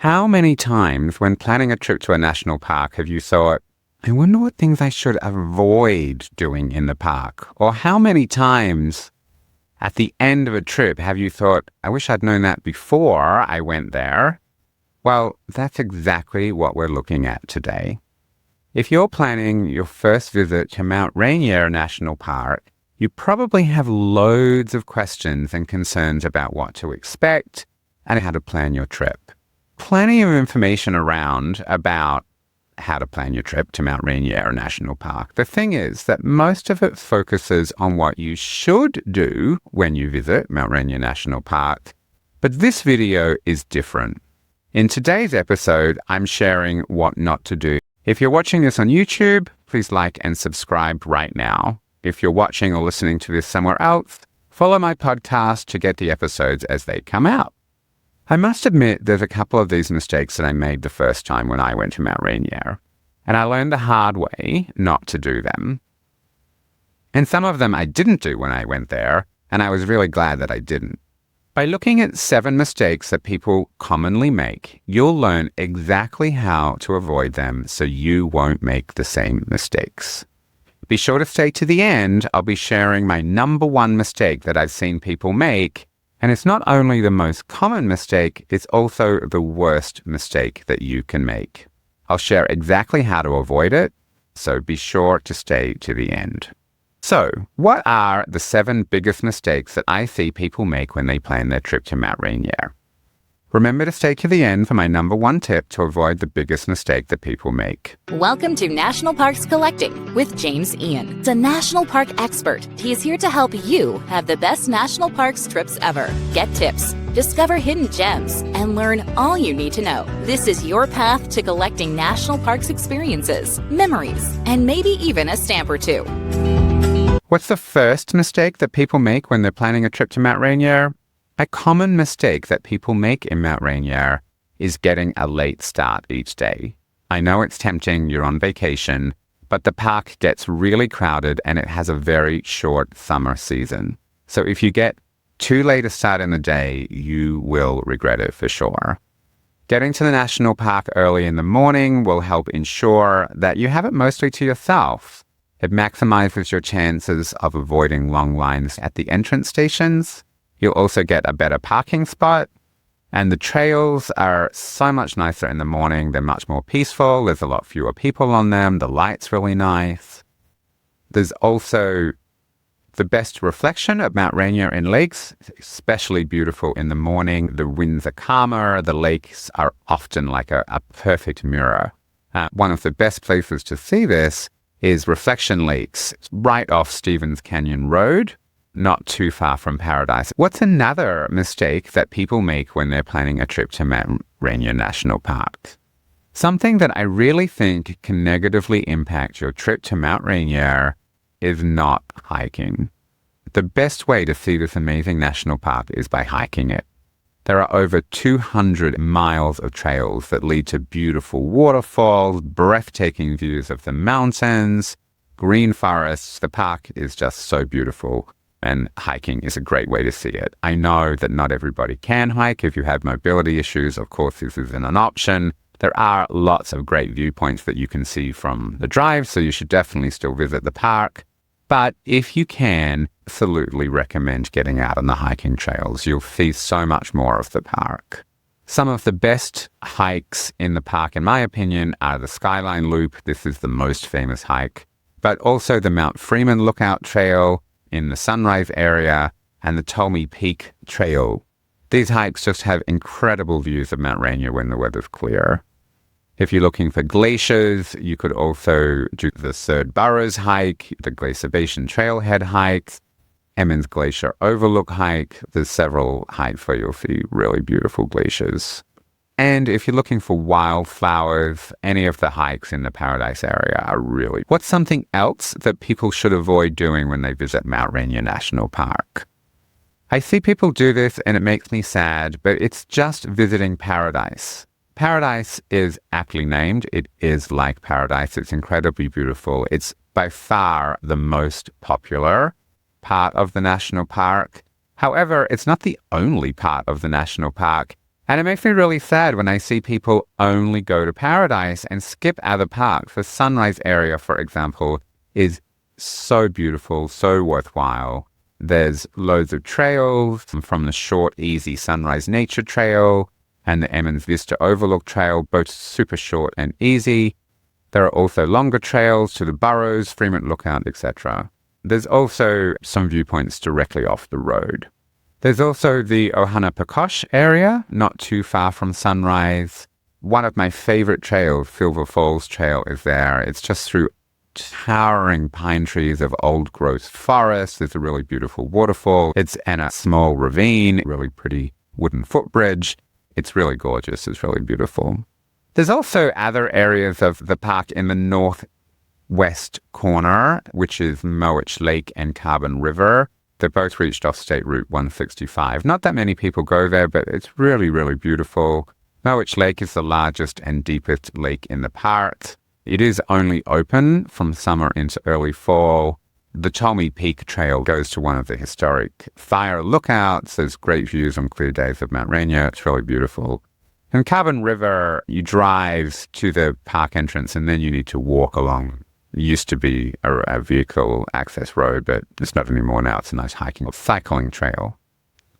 How many times when planning a trip to a national park have you thought, I wonder what things I should avoid doing in the park? Or how many times at the end of a trip have you thought, I wish I'd known that before I went there? Well, that's exactly what we're looking at today. If you're planning your first visit to Mount Rainier National Park, you probably have loads of questions and concerns about what to expect and how to plan your trip. Plenty of information around about how to plan your trip to Mount Rainier National Park. The thing is that most of it focuses on what you should do when you visit Mount Rainier National Park, but this video is different. In today's episode, I'm sharing what not to do. If you're watching this on YouTube, please like and subscribe right now. If you're watching or listening to this somewhere else, follow my podcast to get the episodes as they come out. I must admit there's a couple of these mistakes that I made the first time when I went to Mount Rainier, and I learned the hard way not to do them. And some of them I didn't do when I went there, and I was really glad that I didn't. By looking at 7 mistakes that people commonly make, you'll learn exactly how to avoid them so you won't make the same mistakes. Be sure to stay to the end. I'll be sharing my number 1 mistake that I've seen people make. And it's not only the most common mistake, it's also the worst mistake that you can make. I'll share exactly how to avoid it, so be sure to stay to the end. So, what are the 7 biggest mistakes that I see people make when they plan their trip to Mount Rainier? Remember to stay to the end for my number 1 tip to avoid the biggest mistake that people make. Welcome to National Parks Collecting with James Ian, the National Park expert. He is here to help you have the best national parks trips ever. Get tips, discover hidden gems, and learn all you need to know. This is your path to collecting national parks experiences, memories, and maybe even a stamp or 2. What's the first mistake that people make when they're planning a trip to Mount Rainier? A common mistake that people make in Mount Rainier is getting a late start each day. I know it's tempting, you're on vacation, but the park gets really crowded and it has a very short summer season. So if you get too late a start in the day, you will regret it for sure. Getting to the national park early in the morning will help ensure that you have it mostly to yourself. It maximizes your chances of avoiding long lines at the entrance stations. You'll also get a better parking spot, and the trails are so much nicer in the morning. They're much more peaceful. There's a lot fewer people on them. The light's really nice. There's also the best reflection of Mount Rainier in lakes, especially beautiful in the morning. The winds are calmer. The lakes are often like a perfect mirror. One of the best places to see this is Reflection Lakes. It's right off Stevens Canyon Road, not too far from Paradise. What's another mistake that people make when they're planning a trip to Mount Rainier National Park? Something that I really think can negatively impact your trip to Mount Rainier is not hiking. The best way to see this amazing national park is by hiking it. There are over 200 miles of trails that lead to beautiful waterfalls, breathtaking views of the mountains, green forests. The park is just so beautiful. And hiking is a great way to see it. I know that not everybody can hike. If you have mobility issues, of course, this isn't an option. There are lots of great viewpoints that you can see from the drive, so you should definitely still visit the park. But if you can, absolutely recommend getting out on the hiking trails. You'll see so much more of the park. Some of the best hikes in the park, in my opinion, are the Skyline Loop. This is the most famous hike. But also the Mount Freeman Lookout Trail in the Sunrise area, and the Tolmy Peak Trail. These hikes just have incredible views of Mount Rainier when the weather's clear. If you're looking for glaciers, you could also do the Third Burrows hike, the Glaciation Trailhead hike, Emmons Glacier Overlook hike. There's several hikes where you'll see really beautiful glaciers. And if you're looking for wildflowers, any of the hikes in the Paradise area are really... What's something else that people should avoid doing when they visit Mount Rainier National Park? I see people do this and it makes me sad, but it's just visiting Paradise. Paradise is aptly named. It is like Paradise. It's incredibly beautiful. It's by far the most popular part of the national park. However, it's not the only part of the national park. And it makes me really sad when I see people only go to Paradise and skip other parks. The Sunrise area, for example, is so beautiful, so worthwhile. There's loads of trails from the short, easy Sunrise Nature Trail and the Emmons Vista Overlook Trail, both super short and easy. There are also longer trails to the Burrows, Fremont Lookout, etc. There's also some viewpoints directly off the road. There's also the Ohana-Pekosh area, not too far from Sunrise. One of my favorite trails, Silver Falls Trail, is there. It's just through towering pine trees of old-growth forest. There's a really beautiful waterfall. It's in a small ravine, really pretty wooden footbridge. It's really gorgeous. It's really beautiful. There's also other areas of the park in the northwest corner, which is Mowich Lake and Carbon River. They're both reached off State Route 165. Not that many people go there, but it's really, really beautiful. Mowich Lake is the largest and deepest lake in the park. It is only open from summer into early fall. The Chalmy Peak Trail goes to one of the historic fire lookouts. There's great views on clear days of Mount Rainier. It's really beautiful. In Carbon River, you drive to the park entrance and then you need to walk along. It used to be a vehicle access road, but it's not anymore now. It's a nice hiking or cycling trail.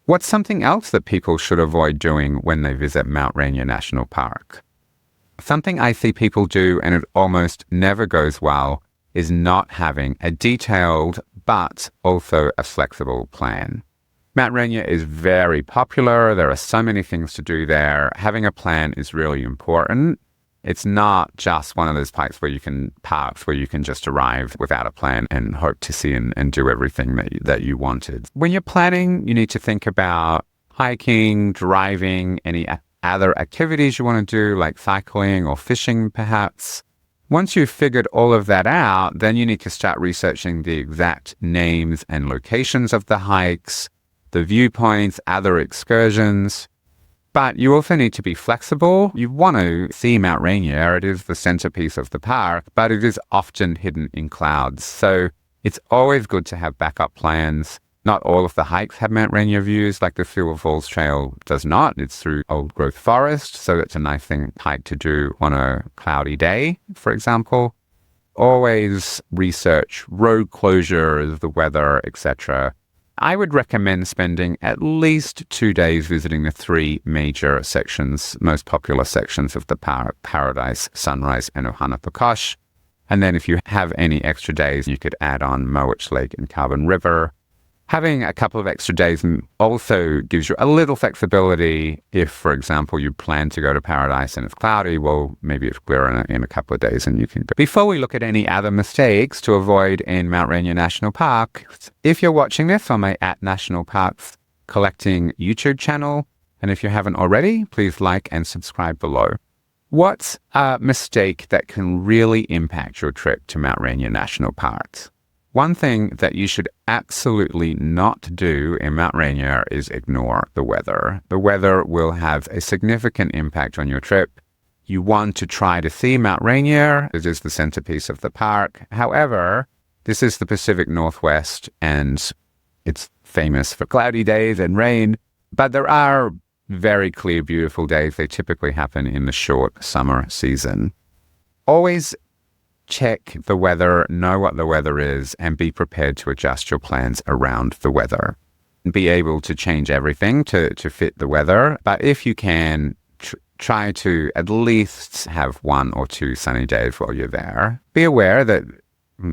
What's something else that people should avoid doing when they visit Mount Rainier National Park? Something I see people do, and it almost never goes well, is not having a detailed but also a flexible plan. Mount Rainier is very popular. There are so many things to do there. Having a plan is really important. It's not just one of those parks where you can just arrive without a plan and hope to see and do everything that you wanted. When you're planning, you need to think about hiking, driving, any other activities you want to do, like cycling or fishing, perhaps. Once you've figured all of that out, then you need to start researching the exact names and locations of the hikes, the viewpoints, other excursions. But you also need to be flexible. You want to see Mount Rainier. It is the centerpiece of the park, but it is often hidden in clouds. So it's always good to have backup plans. Not all of the hikes have Mount Rainier views, like the Silver Falls Trail does not. It's through old-growth forest, so it's a nice hike to do on a cloudy day, for example. Always research road closures, the weather, etc. I would recommend spending at least 2 days visiting the 3 major sections, most popular sections of the park: Paradise, Sunrise, and Ohana-Pekosh. And then if you have any extra days, you could add on Mowich Lake and Carbon River. Having a couple of extra days also gives you a little flexibility. If, for example, you plan to go to Paradise and it's cloudy, well, maybe it's clear in a couple of days and you can go. Before we look at any other mistakes to avoid in Mount Rainier National Park, if you're watching this on my @NationalParks Collecting YouTube channel, and if you haven't already, please like and subscribe below. What's a mistake that can really impact your trip to Mount Rainier National Park? One thing that you should absolutely not do in Mount Rainier is ignore the weather. The weather will have a significant impact on your trip. You want to try to see Mount Rainier. It is the centerpiece of the park. However, this is the Pacific Northwest and it's famous for cloudy days and rain, but there are very clear, beautiful days. They typically happen in the short summer season. Always check the weather, know what the weather is, and be prepared to adjust your plans around the weather. Be able to change everything to fit the weather. But if you can, try to at least have 1 or 2 sunny days while you're there. Be aware that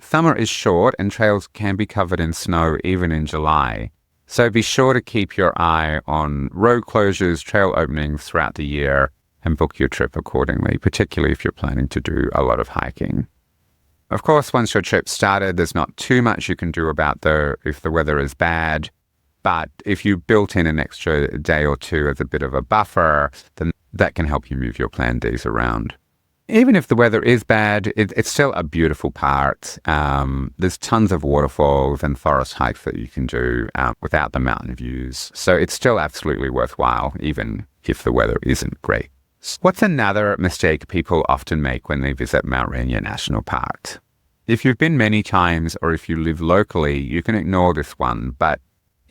summer is short and trails can be covered in snow even in July. So be sure to keep your eye on road closures, trail openings throughout the year, and book your trip accordingly, particularly if you're planning to do a lot of hiking. Of course, once your trip's started, there's not too much you can do about if the weather is bad. But if you built in an extra day or 2 as a bit of a buffer, then that can help you move your planned days around. Even if the weather is bad, it's still a beautiful park. There's tons of waterfalls and forest hikes that you can do without the mountain views. So it's still absolutely worthwhile, even if the weather isn't great. What's another mistake people often make when they visit Mount Rainier National Park? If you've been many times or if you live locally, you can ignore this one. But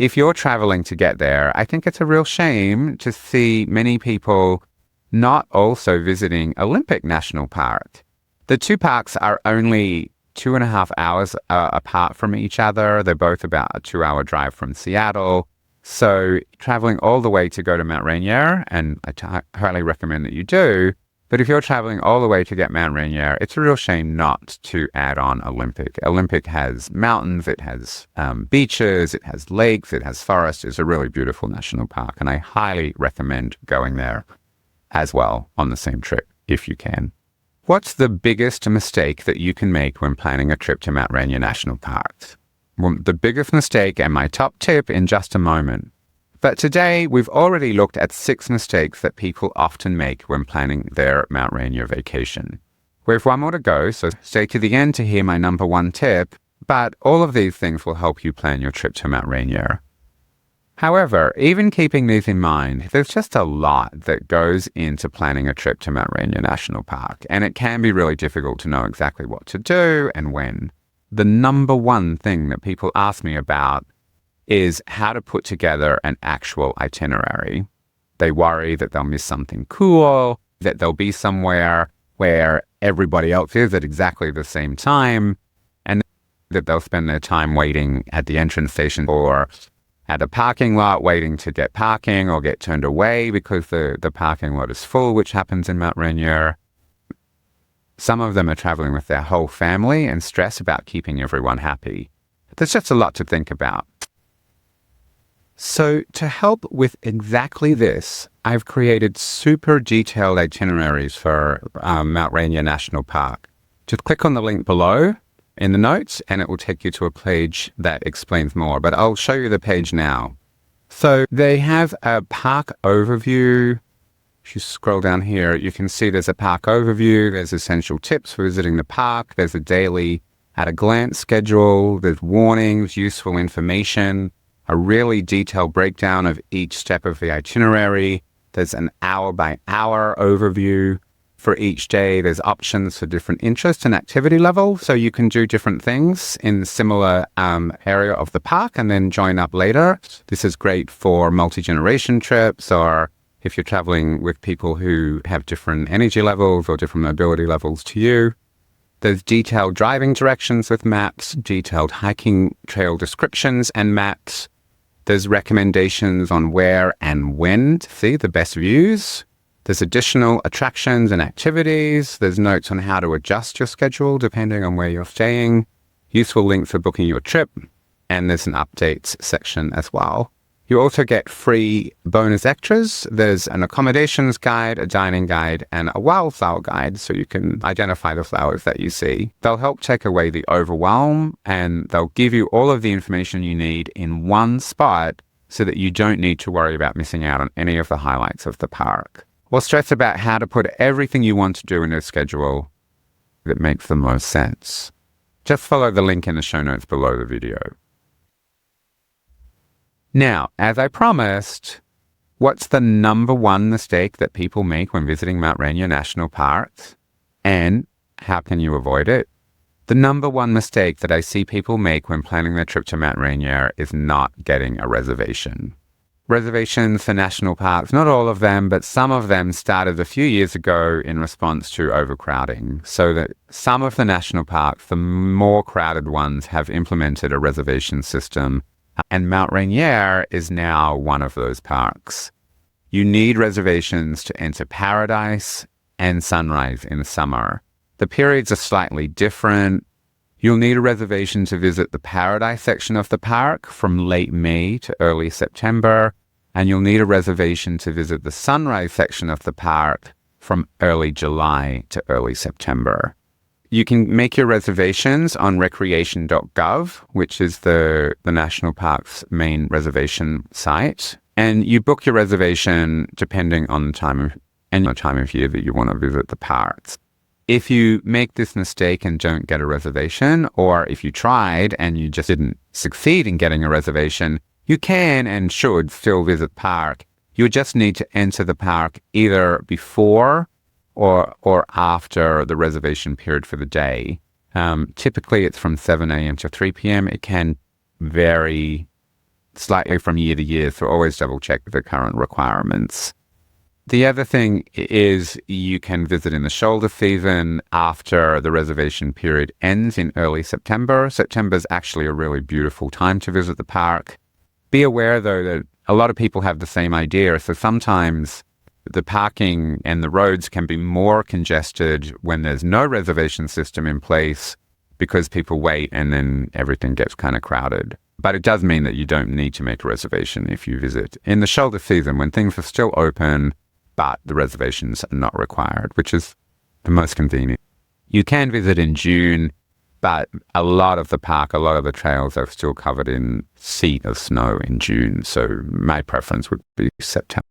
if you're traveling to get there, I think it's a real shame to see many people not also visiting Olympic National Park. The two parks are only 2.5 hours apart from each other. They're both about a 2-hour drive from Seattle. So traveling all the way to go to Mount Rainier, and I highly recommend that you do, but if you're traveling all the way to get Mount Rainier, it's a real shame not to add on Olympic. Olympic has mountains, it has beaches, it has lakes, it has forests. It's a really beautiful national park, and I highly recommend going there as well on the same trip if you can. What's the biggest mistake that you can make when planning a trip to Mount Rainier National Park? Well, the biggest mistake and my top tip in just a moment. But today, we've already looked at 6 mistakes that people often make when planning their Mount Rainier vacation. We have one more to go, so stay to the end to hear my number 1 tip, but all of these things will help you plan your trip to Mount Rainier. However, even keeping these in mind, there's just a lot that goes into planning a trip to Mount Rainier National Park, and it can be really difficult to know exactly what to do and when. The number 1 thing that people ask me about is how to put together an actual itinerary. They worry that they'll miss something cool, that they'll be somewhere where everybody else is at exactly the same time, and that they'll spend their time waiting at the entrance station or at a parking lot waiting to get parking or get turned away because the parking lot is full, which happens in Mount Rainier. Some of them are traveling with their whole family and stress about keeping everyone happy. There's just a lot to think about. So to help with exactly this, I've created super detailed itineraries for Mount Rainier National Park. Just click on the link below in the notes and it will take you to a page that explains more, but I'll show you the page now. So they have a park overview. If you scroll down here, you can see there's a park overview, there's essential tips for visiting the park, there's a daily at-a-glance schedule, there's warnings, useful information, a really detailed breakdown of each step of the itinerary. There's an hour-by-hour overview for each day. There's options for different interest and activity level, so you can do different things in similar area of the park and then join up later. This is great for multi-generation trips or if you're traveling with people who have different energy levels or different mobility levels to you. There's detailed driving directions with maps, detailed hiking trail descriptions and maps. There's recommendations on where and when to see the best views. There's additional attractions and activities. There's notes on how to adjust your schedule depending on where you're staying. Useful links for booking your trip. And there's an updates section as well. You also get free bonus extras. There's an accommodations guide, a dining guide, and a wildflower guide so you can identify the flowers that you see. They'll help take away the overwhelm and they'll give you all of the information you need in one spot so that you don't need to worry about missing out on any of the highlights of the park. Or stress about how to put everything you want to do in a schedule that makes the most sense. Just follow the link in the show notes below the video. Now, as I promised, what's the number 1 mistake that people make when visiting Mount Rainier National Park? And how can you avoid it? The number 1 mistake that I see people make when planning their trip to Mount Rainier is not getting a reservation. Reservations for national parks, not all of them, but some of them started a few years ago in response to overcrowding. So that some of the national parks, the more crowded ones, have implemented a reservation system. And Mount Rainier is now one of those parks. You need reservations to enter Paradise and Sunrise in summer. The periods are slightly different. You'll need a reservation to visit the Paradise section of the park from late May to early September, and you'll need a reservation to visit the Sunrise section of the park from early July to early September. You can make your reservations on recreation.gov, which is the national park's main reservation site. And you book your reservation depending on the time of year that you want to visit the parks. If you make this mistake and don't get a reservation, or if you tried and you just didn't succeed in getting a reservation, you can and should still visit the park. You just need to enter the park either before or after the reservation period for the day. Typically, it's from 7 a.m. to 3 p.m. It can vary slightly from year to year, so always double check the current requirements. The other thing is you can visit in the shoulder season after the reservation period ends in early September. September is actually a really beautiful time to visit the park. Be aware, though, that a lot of people have the same idea. So sometimes the parking and the roads can be more congested when there's no reservation system in place because people wait and then everything gets kind of crowded. But it does mean that you don't need to make a reservation if you visit in the shoulder season when things are still open, but the reservations are not required, which is the most convenient. You can visit in June, but a lot of the park, a lot of the trails are still covered in sheet of snow in June. So my preference would be September.